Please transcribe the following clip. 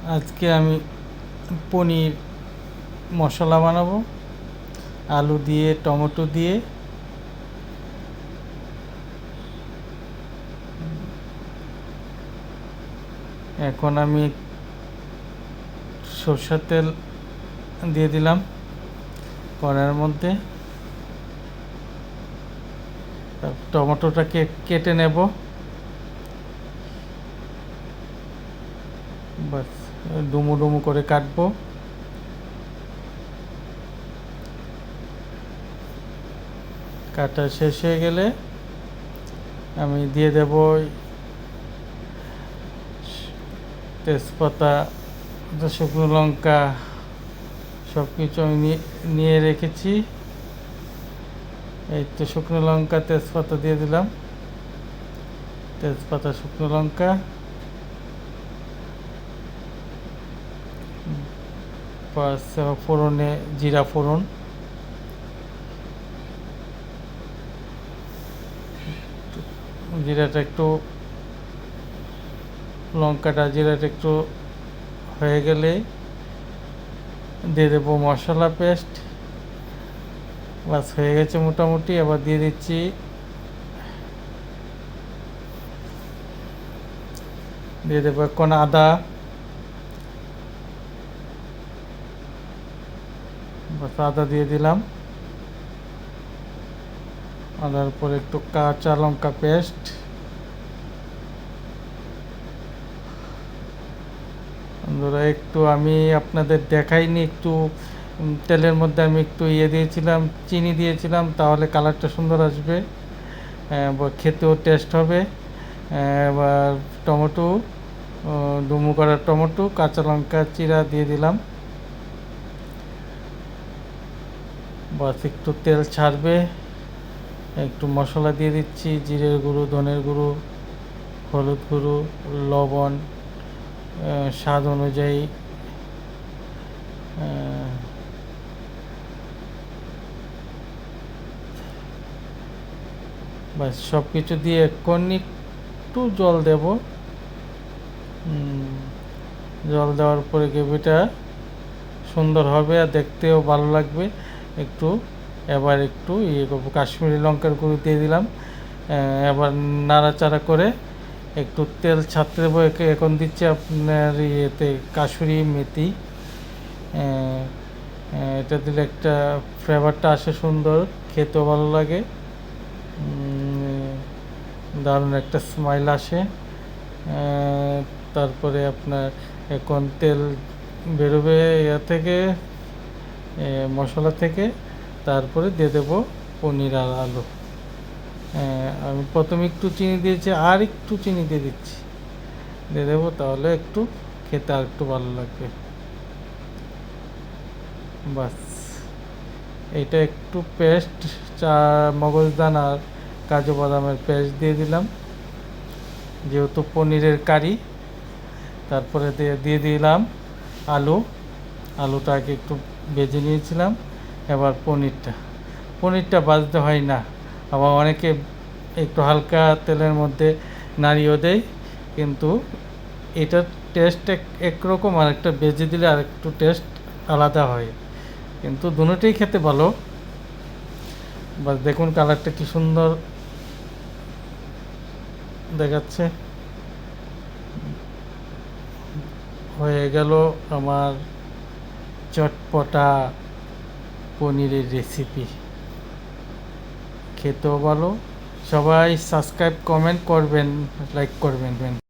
আজকে আমি পনির মশলা বানাবো আলু দিয়ে টমেটো দিয়ে। এখন আমি সরষের তেল দিয়ে দিলাম কড়াইয়ের মধ্যে। টমেটোটাকে কেটে নেব, বাস ডুমু ডুমু করে কাটবো। কাটা শেষ হয়ে গেলে আমি দিয়ে দেব তেজপাতা, শুকনো লঙ্কা, সব কিছু আমি নিয়ে রেখেছি। এই তো শুকনো লঙ্কা তেজপাতা দিয়ে দিলাম, তেজপাতা শুকনো লঙ্কা। ফোড়নে জিরা ফোড়ন, জিরাটা একটু লঙ্কাটা জিরাটা একটু হয়ে গেলে দিয়ে দেবো মশলা পেস্ট। বাস হয়ে গেছে মোটামুটি। আবার দিয়ে দিচ্ছি দেবো এখন আদা, বাস আদা দিয়ে দিলাম। আদার পর একটু কাঁচা লঙ্কা পেস্ট, বন্ধুরা একটু আমি আপনাদের দেখাইনি, একটু তেলের মধ্যে আমি একটু দিয়েছিলাম, চিনি দিয়েছিলাম, তাহলে কালারটা সুন্দর আসবে, খেতেও টেস্ট হবে। এবার টমেটো, ডুমু করা টমেটো, কাঁচা লঙ্কা চিরা দিয়ে দিলাম। বাস একটু তেল ছাড়বে, একটু মশলা দিয়ে দিচ্ছি, জিরের গুঁড়ো, ধনের গুঁড়ো, হলুদ গুঁড়ো, লবণ স্বাদ অনুযায়ী। বাস সব কিছু দিয়ে এখন একটু জল দেব। জল দেওয়ার পরে গ্রেভিটা সুন্দর হবে আর দেখতেও ভালো লাগবে। একটু এবার একটু করবো, কাশ্মীরি লঙ্কার গুঁড়ো দিয়ে দিলাম। এবার নাড়াচাড়া করে একটু তেল ছাড়তে দেবো। এখন দিচ্ছে আপনার কাসুরি মেথি। এটা দিলে একটা ফ্লেভারটা আসে সুন্দর, খেতেও ভালো লাগে, দারুণ একটা স্মাইল আসে। তারপরে আপনার এখন তেল বেরোবে থেকে, মশলা থেকে। তারপরে দিয়ে দেবো পনির আর আলু। আমি প্রথমে একটু চিনি দিয়েছি, আর একটু চিনি দিয়ে দিচ্ছি, দিয়ে দেবো, তাহলে একটু খেতে আর একটু ভালো লাগবে। বাস এটা একটু পেস্ট, মগজদানা আর কাজু বাদামের পেস্ট দিয়ে দিলাম, যেহেতু পনিরের কারি। তারপরে দিয়ে দিলাম আলুটাকে একটু ভেজে নিয়েছিলাম। এবার পনিরটা ভাজতে হয় না, আবার অনেকে একটু হালকা তেলের মধ্যে নাড়িয়েও দেয়, কিন্তু এটার টেস্ট একরকম, আর একটা ভেজে দিলে আর একটু টেস্ট আলাদা হয়, কিন্তু দুটোই খেতে ভালো। বাস দেখুন কালারটা কি সুন্দর দেখাচ্ছে। হয়ে গেল আমার চটপটা পনিরের রেসিপি, খেতেও ভালো। সবাই সাবস্ক্রাইব, কমেন্ট করবেন, লাইক করবেন।